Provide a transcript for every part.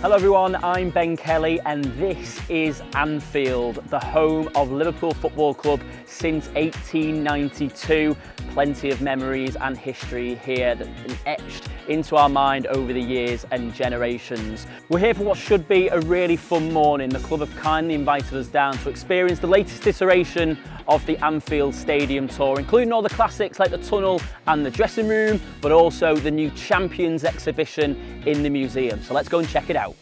Hello everyone, I'm Ben Kelly and this is Anfield, the home of Liverpool Football Club since 1892. Plenty of memories and history here that have been etched into our mind over the years and generations. We're here for what should be a really fun morning. The club have kindly invited us down to experience the latest iteration of the Anfield Stadium Tour, including all the classics like the tunnel and the dressing room, but also the new Champions exhibition in the museum. So let's go and check it out.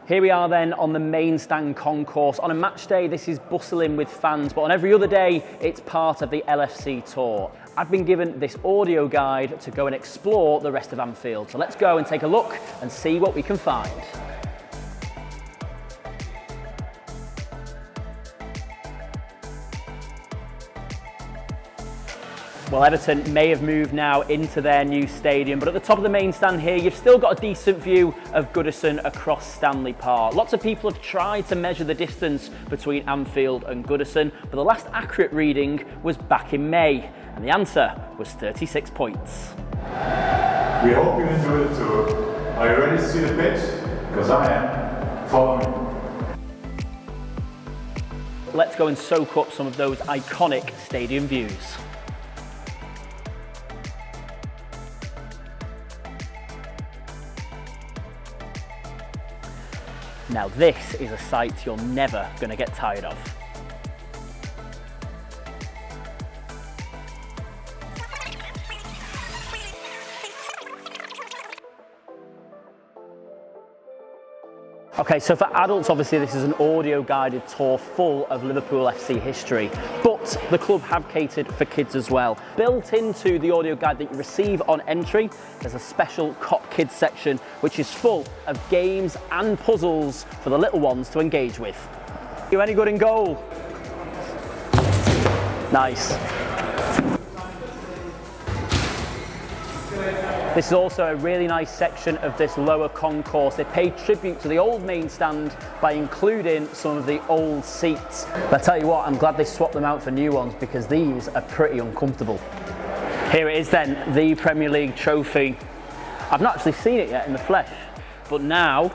Here we are then on the main stand concourse. On a match day, this is bustling with fans, but on every other day, it's part of the LFC tour. I've been given this audio guide to go and explore the rest of Anfield. So let's go and take a look and see what we can find. Well, Everton may have moved now into their new stadium, but at the top of the main stand here, you've still got a decent view of Goodison across Stanley Park. Lots of people have tried to measure the distance between Anfield and Goodison, but the last accurate reading was back in May, and the answer was 36 points. We hope you enjoy the tour. Are you ready to see the pitch? Because I am. Follow me. Let's go and soak up some of those iconic stadium views. Now this is a sight you're never going to get tired of. Okay, so for adults, obviously this is an audio guided tour full of Liverpool FC history, but the club have catered for kids as well. Built into the audio guide that you receive on entry, there's a special Kop Kids section, which is full of games and puzzles for the little ones to engage with. You any good in goal? Nice. This is also a really nice section of this lower concourse. They paid tribute to the old main stand by including some of the old seats. But I tell you what, I'm glad they swapped them out for new ones because these are pretty uncomfortable. Here it is then, the Premier League trophy. I've not actually seen it yet in the flesh, but now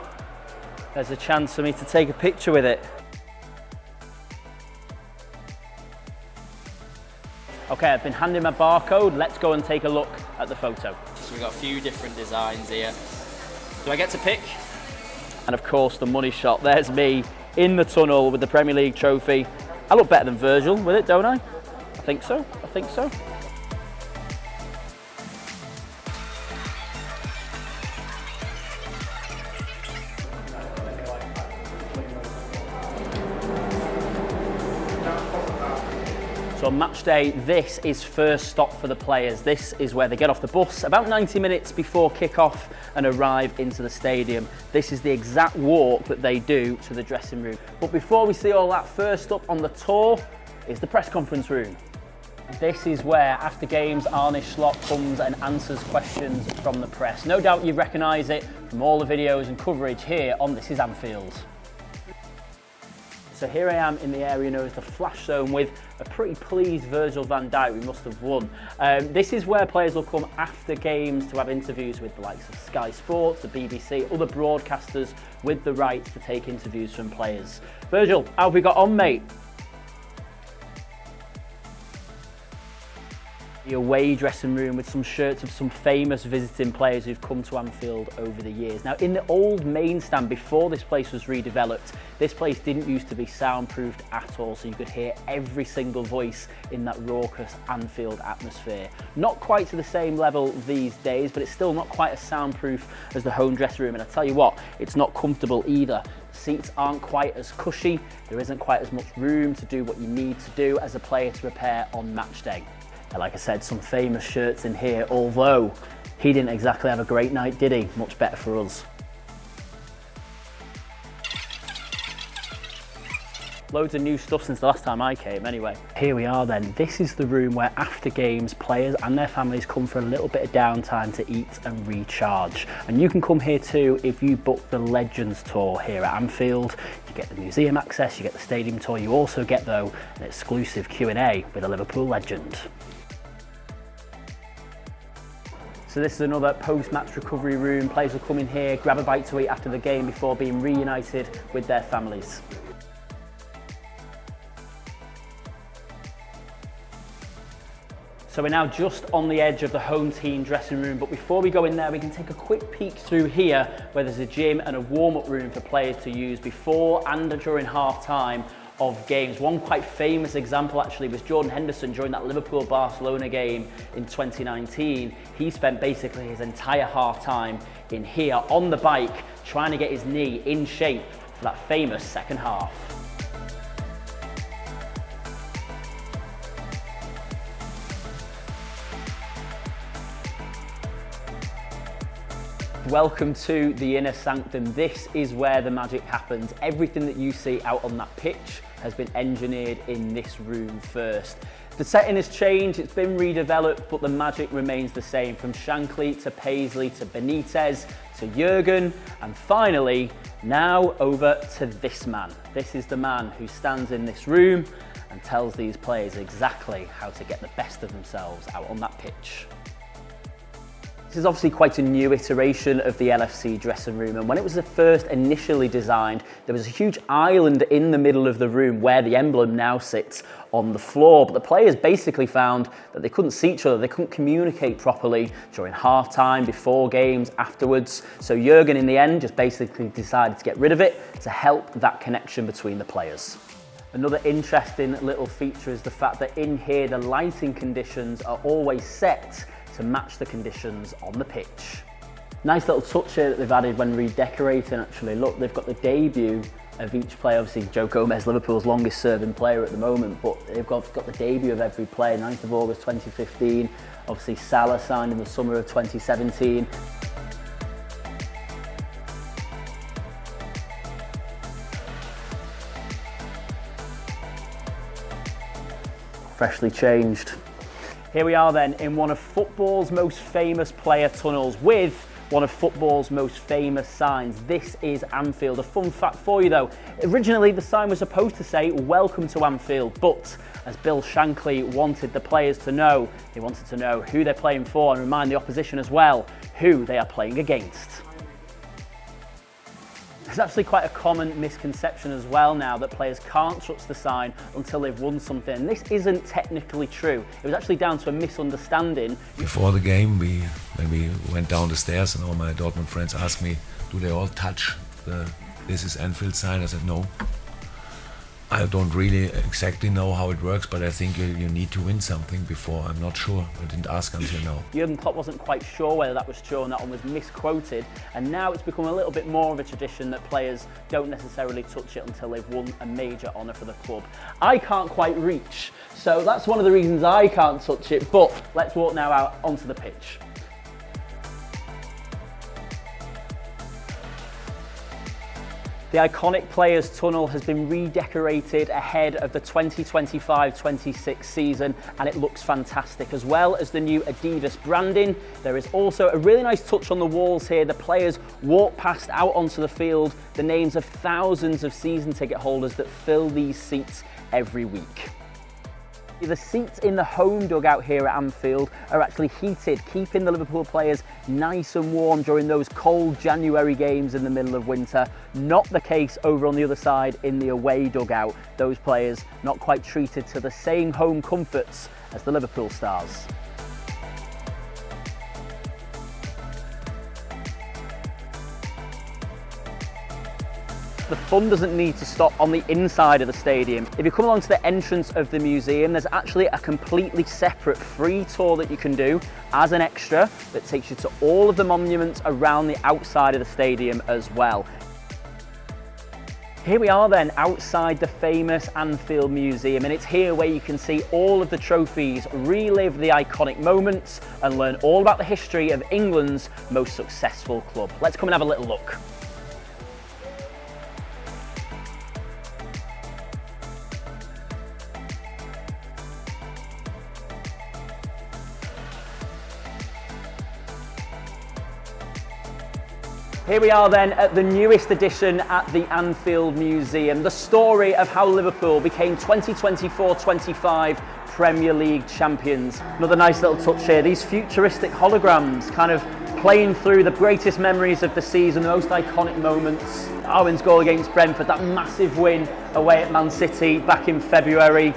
there's a chance for me to take a picture with it. Okay, I've been handed my barcode. Let's go and take a look at the photo. So we've got a few different designs here. Do I get to pick? And of course the money shot. There's me in the tunnel with the Premier League trophy. I look better than Virgil with it, don't I? I think so, I think so. So on match day, this is first stop for the players. This is where they get off the bus about 90 minutes before kick-off and arrive into the stadium. This is the exact walk that they do to the dressing room. But before we see all that, first up on the tour is the press conference room. This is where, after games, Arne Slot comes and answers questions from the press. No doubt you recognise it from all the videos and coverage here on This Is Anfield. So here I am in the area known as the Flash Zone with a pretty pleased Virgil van Dijk. We must have won. This is where players will come after games to have interviews with the likes of Sky Sports, the BBC, other broadcasters with the rights to take interviews from players. Virgil, how have we got on, mate? The away dressing room with some shirts of some famous visiting players who've come to Anfield over the years. Now, in the old main stand, before this place was redeveloped, this place didn't used to be soundproofed at all, so you could hear every single voice in that raucous Anfield atmosphere. Not quite to the same level these days, but it's still not quite as soundproof as the home dressing room. And I tell you what, it's not comfortable either. Seats aren't quite as cushy. There isn't quite as much room to do what you need to do as a player to prepare on match day. And like I said, some famous shirts in here, although he didn't exactly have a great night, did he? Much better for us. Loads of new stuff since the last time I came anyway. Here we are then. This is the room where after games, players and their families come for a little bit of downtime to eat and recharge. And you can come here too if you book the Legends Tour here at Anfield. You get the museum access, you get the stadium tour, you also get though an exclusive Q&A with a Liverpool legend. So this is another post-match recovery room. Players will come in here, grab a bite to eat after the game before being reunited with their families. So we're now just on the edge of the home team dressing room, but before we go in there, we can take a quick peek through here where there's a gym and a warm-up room for players to use before and during half-time of games. One quite famous example actually was Jordan Henderson during that Liverpool-Barcelona game in 2019. He spent basically his entire half-time in here on the bike trying to get his knee in shape for that famous second half. Welcome to the inner sanctum. This is where the magic happens. Everything that you see out on that pitch has been engineered in this room first. The setting has changed, it's been redeveloped, but the magic remains the same, from Shankly to Paisley to Benitez to Jurgen, and finally, now over to this man. This is the man who stands in this room and tells these players exactly how to get the best of themselves out on that pitch. This is obviously quite a new iteration of the LFC dressing room, and when it was first initially designed, there was a huge island in the middle of the room where the emblem now sits on the floor. But the players basically found that they couldn't see each other, they couldn't communicate properly during half-time, before games, afterwards. So Jurgen in the end just basically decided to get rid of it to help that connection between the players. Another interesting little feature is the fact that in here the lighting conditions are always set to match the conditions on the pitch. Nice little touch here that they've added when redecorating actually. Look, they've got the debut of each player. Obviously Joe Gomez, Liverpool's longest serving player at the moment, but they've got the debut of every player. 9th of August 2015, obviously Salah signed in the summer of 2017. Freshly changed. Here we are then in one of football's most famous player tunnels with one of football's most famous signs. This is Anfield. A fun fact for you though, originally the sign was supposed to say "Welcome to Anfield," but as Bill Shankly wanted the players to know, he wanted to know who they're playing for and remind the opposition as well who they are playing against. There's actually quite a common misconception as well now that players can't touch the sign until they've won something. And this isn't technically true. It was actually down to a misunderstanding. Before the game, when we went down the stairs and all my Dortmund friends asked me, do they all touch the "This is Anfield" sign? I said no. I don't really exactly know how it works, but I think you need to win something before. I'm not sure. I didn't ask until now. Jurgen Klopp wasn't quite sure whether that was true and that one was misquoted, and now it's become a little bit more of a tradition that players don't necessarily touch it until they've won a major honour for the club. I can't quite reach, so that's one of the reasons I can't touch it, but let's walk now out onto the pitch. The iconic Players' Tunnel has been redecorated ahead of the 2025-26 season, and it looks fantastic, as well as the new Adidas branding. There is also a really nice touch on the walls here. The players walk past out onto the field the names of thousands of season ticket holders that fill these seats every week. The seats in the home dugout here at Anfield are actually heated, keeping the Liverpool players nice and warm during those cold January games in the middle of winter. Not the case over on the other side in the away dugout. Those players not quite treated to the same home comforts as the Liverpool stars. The fun doesn't need to stop on the inside of the stadium. If you come along to the entrance of the museum, there's actually a completely separate free tour that you can do as an extra that takes you to all of the monuments around the outside of the stadium as well. Here we are then outside the famous Anfield Museum, and it's here where you can see all of the trophies, relive the iconic moments and learn all about the history of England's most successful club. Let's come and have a little look. Here we are then at the newest edition at the Anfield Museum, the story of how Liverpool became 2024-25 Premier League champions. Another nice little touch here, these futuristic holograms kind of playing through the greatest memories of the season, the most iconic moments. Owen's goal against Brentford, that massive win away at Man City back in February,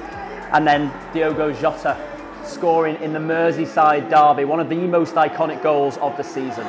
and then Diogo Jota scoring in the Merseyside derby, one of the most iconic goals of the season.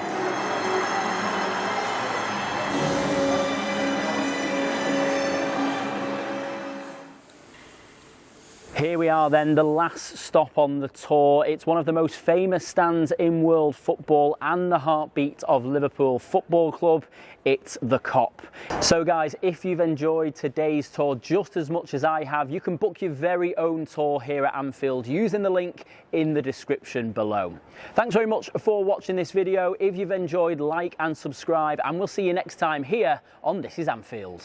Here we are then, the last stop on the tour. It's one of the most famous stands in world football and the heartbeat of Liverpool Football Club. It's the Kop. So guys, if you've enjoyed today's tour just as much as I have, you can book your very own tour here at Anfield using the link in the description below. Thanks very much for watching this video. If you've enjoyed, like and subscribe, and we'll see you next time here on This Is Anfield.